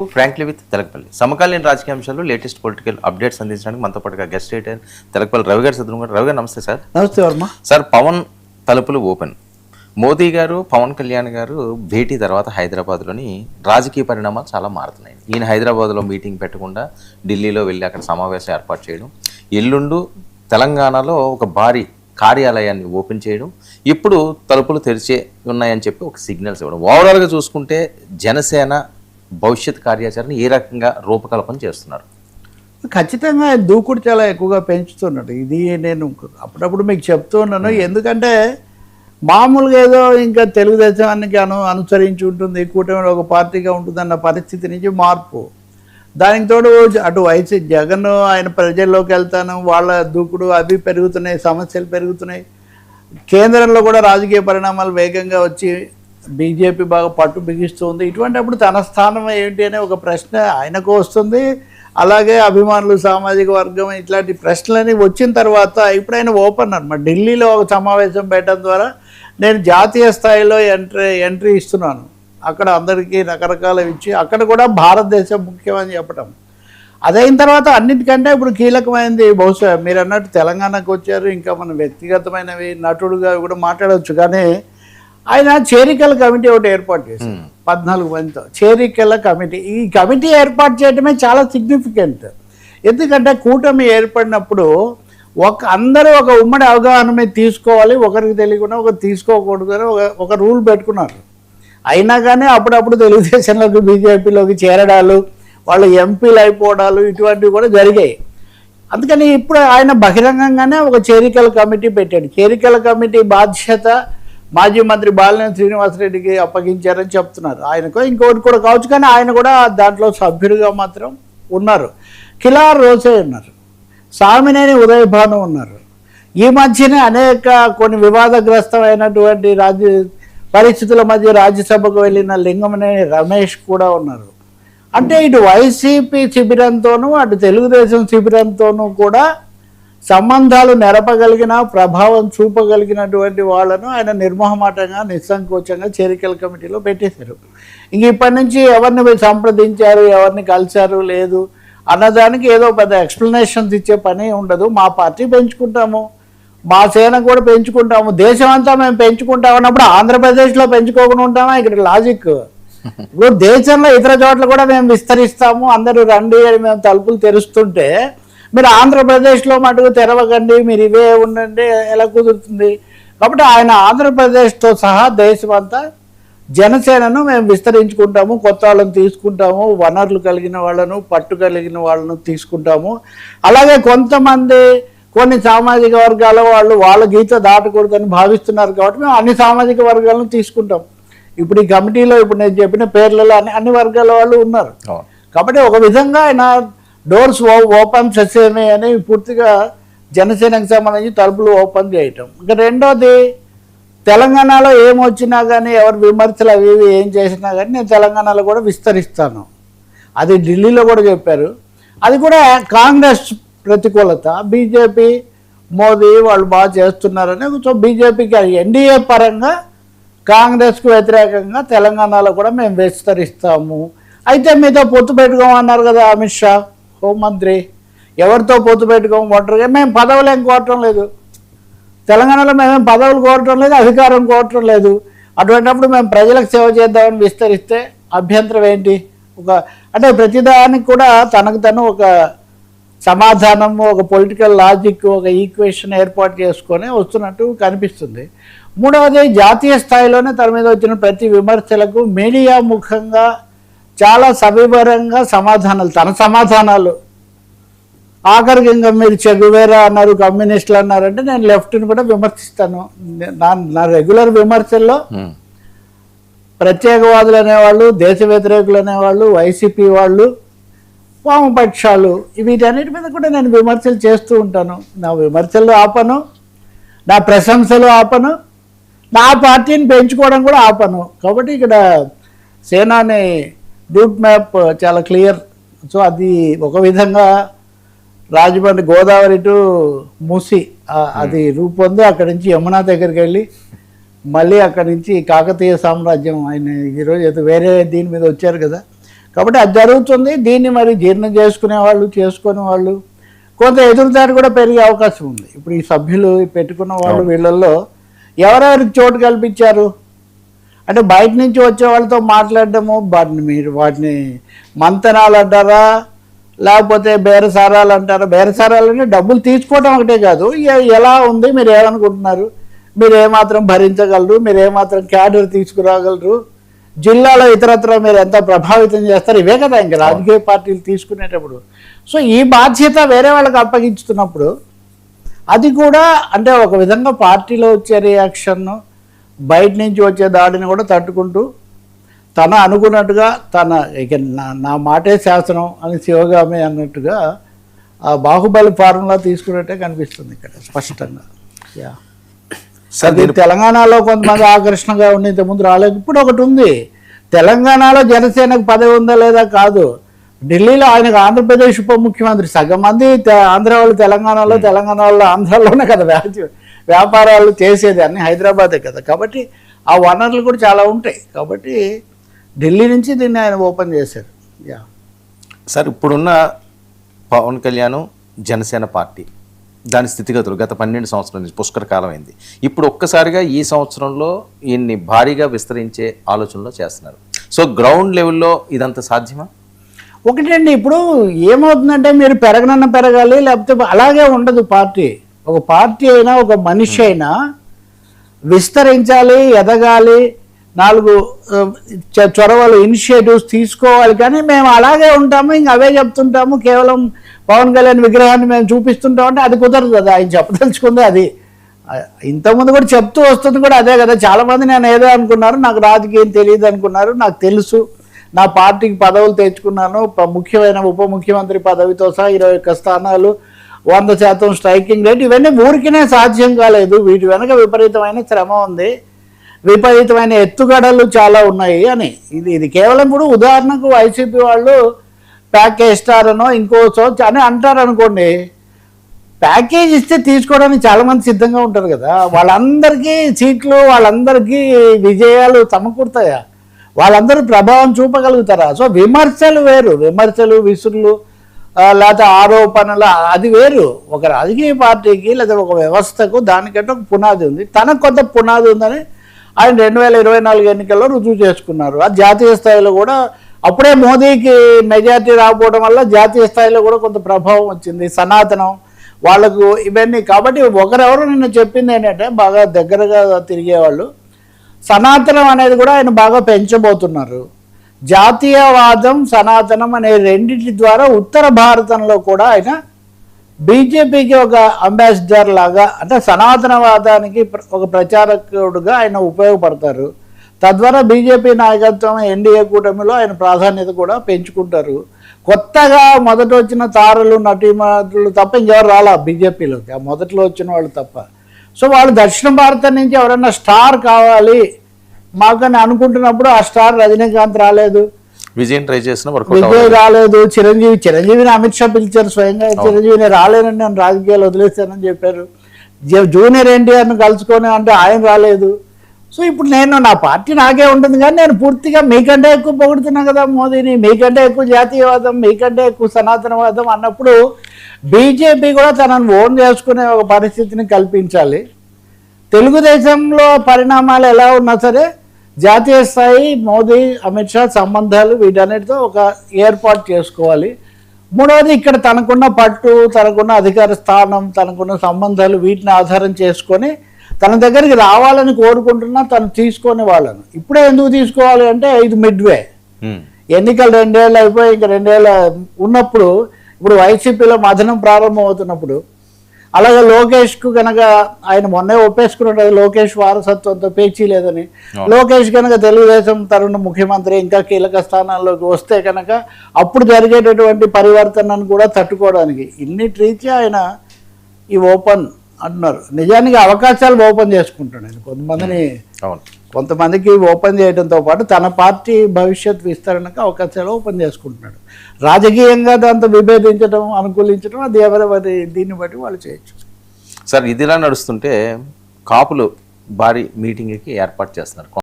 Frankly with Telakapalli సమకాలీన రాజకీయ అంశాలు లేటెస్ట్ పొలిటికల్ అప్డేట్స్ అందించడానికి మనతో పాటుగా గెస్ట్ రైటర్ తెలకపల్లి రవి గారు సిద్ధంగా. రవి గారు నమస్తే సార్. నమస్తే వర్మ సార్, పవన్ తలుపులు ఓపెన్. మోదీ గారు పవన్ కళ్యాణ్ గారు భేటీ తర్వాత హైదరాబాద్లోని రాజకీయ పరిణామాలు చాలా మారుతున్నాయి. ఈయన హైదరాబాద్లో మీటింగ్ పెట్టకుండా ఢిల్లీలో వెళ్ళి అక్కడ సమావేశం ఏర్పాటు చేయడం, ఎల్లుండు తెలంగాణలో ఒక భారీ కార్యాలయాన్ని ఓపెన్ చేయడం, ఇప్పుడు తలుపులు తెరిచే ఉన్నాయని చెప్పి ఒక సిగ్నల్స్ ఇవ్వడం. ఓవరాల్గా చూసుకుంటే జనసేన భవిష్యత్ కార్యాచరణ ఏ రకంగా రూపకల్పన చేస్తున్నారు? ఖచ్చితంగా దూకుడు చాలా ఎక్కువగా పెంచుతున్నాడు. ఇది నేను అప్పుడప్పుడు మీకు చెప్తూ ఉన్నాను. ఎందుకంటే మామూలుగా ఏదో ఇంకా తెలుగుదేశానికి అనుసరించి ఉంటుంది, కూటమిలో ఒక పార్టీగా ఉంటుందన్న పరిస్థితి నుంచి మార్పు. దానికి తోడు అటు వైసీ జగన్ ఆయన ప్రజల్లోకి వెళ్తాను, వాళ్ళ దూకుడు అవి పెరుగుతున్నాయి, సమస్యలు పెరుగుతున్నాయి. కేంద్రంలో కూడా రాజకీయ పరిణామాలు వేగంగా వచ్చి బీజేపీ బాగా పట్టు బిగిస్తుంది. ఇటువంటిప్పుడు తన స్థానం ఏంటి అనే ఒక ప్రశ్న ఆయనకు వస్తుంది. అలాగే అభిమానులు, సామాజిక వర్గం ఇట్లాంటి ప్రశ్నలని వచ్చిన తర్వాత ఇప్పుడు ఆయన ఓపెన్ అనమాట. ఢిల్లీలో ఒక సమావేశం పెట్టడం ద్వారా నేను జాతీయ స్థాయిలో ఎంట్రీ ఇస్తున్నాను, అక్కడ అందరికీ రకరకాల ఇచ్చి అక్కడ కూడా భారతదేశం ముఖ్యమని చెప్పడం. అదైన తర్వాత అన్నిటికంటే ఇప్పుడు కీలకమైనది, బహుశా మీరు అన్నట్టు తెలంగాణకు వచ్చారు, ఇంకా మన వ్యక్తిగతమైనవి నటుడుగా కూడా మాట్లాడవచ్చు. కానీ ఆయన చేరికల కమిటీ ఒకటి ఏర్పాటు చేశారు 14 మందితో. చేరికల కమిటీ, ఈ కమిటీ ఏర్పాటు చేయడమే చాలా సిగ్నిఫికెంట్. ఎందుకంటే కూటమి ఏర్పడినప్పుడు అందరూ ఒక ఉమ్మడి అవగాహన మీద తీసుకోవాలి, ఒకరికి తెలియకుండా ఒకరు తీసుకోకూడదు అని ఒక రూల్ పెట్టుకున్నారు. అయినా కానీ అప్పుడప్పుడు తెలుగుదేశంలోకి బీజేపీలోకి చేరడాలు, వాళ్ళు ఎంపీలు అయిపోవడాలు ఇటువంటివి కూడా జరిగాయి. అందుకని ఇప్పుడు ఆయన బహిరంగంగానే ఒక చేరికల కమిటీ పెట్టాడు. చేరికల కమిటీ బాధ్యత మాజీ మంత్రి బాలినేని శ్రీనివాసరెడ్డికి అప్పగించారని చెప్తున్నారు. ఆయనకు ఇంకోటి కూడా కావచ్చు, కానీ ఆయన కూడా దాంట్లో సభ్యుడిగా మాత్రం ఉన్నారు. కిలార్ రోసే ఉన్నారు, సామినేని ఉదయభాను ఉన్నారు. ఈ మధ్యనే అనేక కొన్ని వివాదగ్రస్తమైనటువంటి పరిస్థితుల మధ్య రాజ్యసభకు వెళ్ళిన లింగమనేని రమేష్ కూడా ఉన్నారు. అంటే ఇటు వైసీపీ శిబిరంతోనూ అటు తెలుగుదేశం శిబిరంతోనూ కూడా సంబంధాలు నెరపగలిగిన, ప్రభావం చూపగలిగినటువంటి వాళ్ళను ఆయన నిర్మోహమాటంగా నిస్సంకోచంగా చేరికల కమిటీలో పెట్టేశారు. ఇంక ఇప్పటి నుంచి ఎవరిని సంప్రదించారు, ఎవరిని కలిశారు లేదు అన్నదానికి ఏదో పెద్ద ఎక్స్ప్లెనేషన్స్ ఇచ్చే పని ఉండదు. మా పార్టీ పెంచుకుంటాము, మా సేన కూడా పెంచుకుంటాము, దేశం అంతా మేము పెంచుకుంటాం అన్నప్పుడు ఆంధ్రప్రదేశ్లో పెంచుకోకుండా ఉంటామా? ఇక్కడ లాజిక్. ఇప్పుడు దేశంలో ఇతర చోట్ల కూడా మేము విస్తరిస్తాము, అందరూ రండి అని మేము తలుపులు తెరుస్తుంటే మీరు ఆంధ్రప్రదేశ్లో మటుకు తెరవకండి, మీరు ఇవే ఉండండి, ఎలా కుదురుతుంది? కాబట్టి ఆయన ఆంధ్రప్రదేశ్తో సహా దేశమంతా జనసేనను మేము విస్తరించుకుంటాము, కొత్త వాళ్ళను తీసుకుంటాము, వనరులు కలిగిన వాళ్ళను, పట్టు కలిగిన వాళ్ళను తీసుకుంటాము. అలాగే కొంతమంది కొన్ని సామాజిక వర్గాల వాళ్ళు వాళ్ళ గీత దాటకూడదని భావిస్తున్నారు కాబట్టి మేము అన్ని సామాజిక వర్గాలను తీసుకుంటాం. ఇప్పుడు ఈ కమిటీలో ఇప్పుడు నేను చెప్పిన పేర్లలో అన్ని వర్గాల వాళ్ళు ఉన్నారు. కాబట్టి ఒక విధంగా ఆయన డోర్స్ ఓపెన్ చేసేమే అని పూర్తిగా జనసేనకు సంబంధించి తలుపులు ఓపెన్ చేయటం. ఇంకా రెండోది, తెలంగాణలో ఏమొచ్చినా కానీ ఎవరు విమర్శలు అవి ఇవి ఏం చేసినా కానీ నేను తెలంగాణలో కూడా విస్తరిస్తాను, అది ఢిల్లీలో కూడా చెప్పారు. అది కూడా కాంగ్రెస్ ప్రతికూలత, బీజేపీ మోదీ వాళ్ళు బాగా చేస్తున్నారని. సో బీజేపీకి ఎన్డీఏ పరంగా కాంగ్రెస్కు వ్యతిరేకంగా తెలంగాణలో కూడా మేము విస్తరిస్తాము. అయితే మీతో పొత్తు పెట్టుకోమన్నారు కదా అమిత్ షా హోంమంత్రి, ఎవరితో పొత్తు పెట్టుకోమంటారు? మేము పదవులు ఏం కోరటం లేదు, తెలంగాణలో మేమేం పదవులు కోరటం లేదు, అధికారం కోరటం లేదు. అటువంటిప్పుడు మేము ప్రజలకు సేవ చేద్దామని విస్తరిస్తే అభ్యంతరం ఏంటి? అంటే ప్రతిదానికి కూడా తనకు తను ఒక సమాధానము, ఒక పొలిటికల్ లాజిక్, ఒక ఈక్వేషన్ ఏర్పాటు చేసుకొని వస్తున్నట్టు కనిపిస్తుంది. మూడవది, జాతీయ స్థాయిలోనే తన మీద వచ్చిన ప్రతి విమర్శలకు మీడియా ముఖంగా చాలా సవివరంగా సమాధానాలు, తన సమాధానాలు. ఆఖరికి ఇంకా మీరు చెగువేరా అన్నారు, కమ్యూనిస్టులు అన్నారంటే నేను లెఫ్ట్ని కూడా విమర్శిస్తాను. నా రెగ్యులర్ విమర్శల్లో ప్రత్యేకవాదులు అనేవాళ్ళు, దేశ వ్యతిరేకులు అనేవాళ్ళు, వైసీపీ వాళ్ళు, వామపక్షాలు, వీటన్నిటి మీద కూడా నేను విమర్శలు చేస్తూ ఉంటాను. నా విమర్శలు ఆపను, నా ప్రశంసలు ఆపను, నా పార్టీని పెంచుకోవడం కూడా ఆపను. కాబట్టి ఇక్కడ సేనాని రూట్ మ్యాప్ చాలా క్లియర్. సో అది ఒక విధంగా రాజమండ్రి గోదావరి టు మూసి అది రూపొంది అక్కడి నుంచి యమునా దగ్గరికి వెళ్ళి మళ్ళీ అక్కడి నుంచి కాకతీయ సామ్రాజ్యం, ఆయన ఈరోజు ఏదో వేరే దీని మీద వచ్చారు కదా, కాబట్టి అది జరుగుతుంది. దీన్ని మరి జీర్ణం చేసుకునే వాళ్ళు కొంత ఎదురుదారి కూడా పెరిగే అవకాశం ఉంది. ఇప్పుడు ఈ సభ్యులు పెట్టుకున్న వాళ్ళు వీళ్ళల్లో ఎవరెవరికి చోటు కల్పించారు అంటే బయట నుంచి వచ్చే వాళ్ళతో మాట్లాడడము, వాటిని మంతనాలు అంటారా లేకపోతే బేరసారాలు అంటారా? బేరసారాలని డబ్బులు తీసుకోవడం ఒకటే కాదు, ఎలా ఉంది, మీరు ఏమనుకుంటున్నారు, మీరు ఏమాత్రం భరించగలరు, మీరు ఏమాత్రం క్యాడర్ తీసుకురాగలరు, జిల్లాలో ఇతరత్ర మీరు ఎంత ప్రభావితం చేస్తారు, ఇవే కదా ఇంకా రాజకీయ పార్టీలు తీసుకునేటప్పుడు. సో ఈ బాధ్యత వేరే వాళ్ళకి అప్పగించుతున్నప్పుడు అది కూడా అంటే ఒక విధంగా పార్టీలో వచ్చే రియాక్షన్, బయట నుంచి వచ్చే దాడిని కూడా తట్టుకుంటూ తన అనుకున్నట్టుగా ఇక నా మాటే శాసనం అని శివగామి అన్నట్టుగా ఆ బాహుబలి ఫార్ములా తీసుకున్నట్టే కనిపిస్తుంది ఇక్కడ స్పష్టంగా. తెలంగాణలో కొంతమంది ఆకర్షణగా ఉండి ఇంతకుముందు రాలేదు, ఇప్పుడు ఒకటి ఉంది. తెలంగాణలో జనసేనకు పదవి ఉందా లేదా కాదు, ఢిల్లీలో ఆయనకు ఆంధ్రప్రదేశ్ ఉప ముఖ్యమంత్రి, సగం మంది ఆంధ్ర వాళ్ళు తెలంగాణలో, తెలంగాణ వాళ్ళు ఆంధ్రాలోనే కదా వ్యాపారాలు చేసేది, అన్ని హైదరాబాదే కదా. కాబట్టి ఆ వనరులు కూడా చాలా ఉంటాయి. కాబట్టి ఢిల్లీ నుంచి దీన్ని ఆయన ఓపెన్ చేశారు. సార్ ఇప్పుడున్న పవన్ కళ్యాణ్ జనసేన పార్టీ దాని స్థితిగతులు గత 12 సంవత్సరాల నుంచి పుష్కర కాలం అయింది. ఇప్పుడు ఒక్కసారిగా ఈ సంవత్సరంలో ఈయన్ని భారీగా విస్తరించే ఆలోచనలో చేస్తున్నారు. సో గ్రౌండ్ లెవెల్లో ఇదంతా సాధ్యమా? ఒకటండి, ఇప్పుడు ఏమవుతుందంటే మీరు పెరగాలి, లేకపోతే అలాగే ఉండదు పార్టీ. ఒక పార్టీ అయినా ఒక మనిషి అయినా విస్తరించాలి, ఎదగాలి, 4 చొరవలు ఇనిషియేటివ్స్ తీసుకోవాలి. కానీ మేము అలాగే ఉంటాము, ఇంక అవే చెప్తుంటాము, కేవలం పవన్ కళ్యాణ్ విగ్రహాన్ని మేము చూపిస్తుంటాం అంటే అది కుదరదు కదా. ఆయన చెప్పదలుచుకుంది అది. ఇంతకుముందు కూడా చెప్తూ వస్తుంది కూడా అదే కదా. చాలామంది నేను ఏదో అనుకున్నారు, నాకు రాజకీయం తెలియదు అనుకున్నారు. నాకు తెలుసు, నా పార్టీకి పదవులు తెచ్చుకున్నాను, ముఖ్యమైన ఉప ముఖ్యమంత్రి పదవితో సహా 21 స్థానాలు, 100% స్ట్రైకింగ్ రేట్, ఇవన్నీ ఊరికినే సాధ్యం కాలేదు. వీటి వెనక విపరీతమైన శ్రమ ఉంది, విపరీతమైన ఎత్తుగడలు చాలా ఉన్నాయి అని. ఇది కేవలం ఇప్పుడు ఉదాహరణకు వైసీపీ వాళ్ళు ప్యాకేజ్ ఇస్తారనో ఇంకోసో అని అంటారు అనుకోండి. ప్యాకేజ్ ఇస్తే తీసుకోవడానికి చాలామంది సిద్ధంగా ఉంటారు కదా. వాళ్ళందరికీ సీట్లు, వాళ్ళందరికీ విజయాలు సమకూరుతాయా? వాళ్ళందరూ ప్రభావం చూపగలుగుతారా? సో విమర్శలు వేరు, విమర్శలు విసురులు లేకపోతే ఆరోపణలు అది వేరు. ఒక రాజకీయ పార్టీకి లేదా ఒక వ్యవస్థకు దానికంటే ఒక పునాది ఉంది. తనకు కొంత పునాది ఉందని ఆయన 2024 ఎన్నికల్లో రుజువు చేసుకున్నారు. అది జాతీయ స్థాయిలో కూడా అప్పుడే మోదీకి మెజార్టీ రాకపోవడం వల్ల జాతీయ స్థాయిలో కూడా కొంత ప్రభావం వచ్చింది. సనాతనం వాళ్ళకు ఇవన్నీ. కాబట్టి ఒకరెవరు నిన్న చెప్పింది ఏంటంటే బాగా దగ్గరగా తిరిగేవాళ్ళు, సనాతనం అనేది కూడా ఆయన బాగా పెంచబోతున్నారు. జాతీయవాదం, సనాతనం అనే రెండింటి ద్వారా ఉత్తర భారతంలో కూడా ఆయన బీజేపీకి ఒక అంబాసిడర్ లాగా, అంటే సనాతనవాదానికి ఒక ప్రచారకుడుగా ఆయన ఉపయోగపడతారు. తద్వారా బీజేపీ నాయకత్వం ఎన్డీఏ కూటమిలో ఆయన ప్రాధాన్యత కూడా పెంచుకుంటారు. కొత్తగా మొదట వచ్చిన తారలు, నటీమణులు తప్ప ఇంకెవరు రాలా బీజేపీలోకి, ఆ మొదట్లో వచ్చిన వాళ్ళు తప్ప. సో వాళ్ళు దక్షిణ భారతం నుంచి ఎవరన్నా స్టార్ కావాలి మాకని అనుకుంటున్నప్పుడు ఆ స్టార్ రజనీకాంత్ రాలేదు, విజయ్ ట్రై చేసిన విజయ్ రాలేదు, చిరంజీవిని అమిత్ షా పిలిచారు స్వయంగా. చిరంజీవిని రాలేనని నేను రాజకీయాలు వదిలేస్తానని చెప్పారు. జూనియర్ ఎన్టీఆర్ను కలుసుకొని అంటే ఆయన రాలేదు. సో ఇప్పుడు నా పార్టీ నాకే ఉంటుంది, కానీ నేను పూర్తిగా మీకంటే ఎక్కువ పొగుడుతున్నా కదా మోదీని, మీకంటే ఎక్కువ జాతీయవాదం, మీకంటే ఎక్కువ సనాతనవాదం అన్నప్పుడు బీజేపీ కూడా తనను ఓన్ చేసుకునే ఒక పరిస్థితిని కల్పించాలి. తెలుగుదేశంలో పరిణామాలు ఎలా ఉన్నా సరే జాతీయ స్థాయి మోదీ, అమిత్ షా సంబంధాలు వీటన్నిటితో ఒక ఏర్పాటు చేసుకోవాలి. మూడవది ఇక్కడ తనకున్న పట్టు, తనకున్న అధికార స్థానం, తనకున్న సంబంధాలు వీటిని ఆధారం చేసుకొని తన దగ్గరికి రావాలని కోరుకుంటున్నా తను తీసుకొని వాళ్ళను. ఇప్పుడే ఎందుకు తీసుకోవాలి అంటే ఇది మిడ్వే, ఎన్నికలు 2 ఏళ్ళు అయిపోయి ఇంకా 2 ఏళ్ళు ఉన్నప్పుడు, ఇప్పుడు వైసీపీలో మథనం ప్రారంభం అవుతున్నప్పుడు, అలాగే లోకేష్కు కనుక ఆయన మొన్నే ఒప్పేసుకున్నట్టు లోకేష్ వారసత్వంతో పేచీ లేదని, లోకేష్ కనుక తెలుగుదేశం తరుణ ముఖ్యమంత్రి ఇంకా కీలక స్థానాల్లోకి వస్తే కనుక అప్పుడు జరిగేటటువంటి పరివర్తనను కూడా తట్టుకోవడానికి ఇన్నిటి రీత్యా ఆయన ఈ ఓపెన్ అంటున్నారు. నిజానికి అవకాశాలు ఓపెన్ చేసుకుంటున్నాడు కొంతమందికి ఓపెన్ చేయడంతో పాటు తన పార్టీ భవిష్యత్ విస్తరణకు అవకాశాలు ఓపెన్ చేసుకుంటున్నాడు. రాజకీయంగా దాంతో విభేదించడం, అనుకూలించడం అది ఎవరెవరి దీన్ని బట్టి వాళ్ళు చేయొచ్చు. సార్ ఇదిలా నడుస్తుంటే కాపులు భారీ మీటింగ్కి ఏర్పాటు చేస్తున్నారు.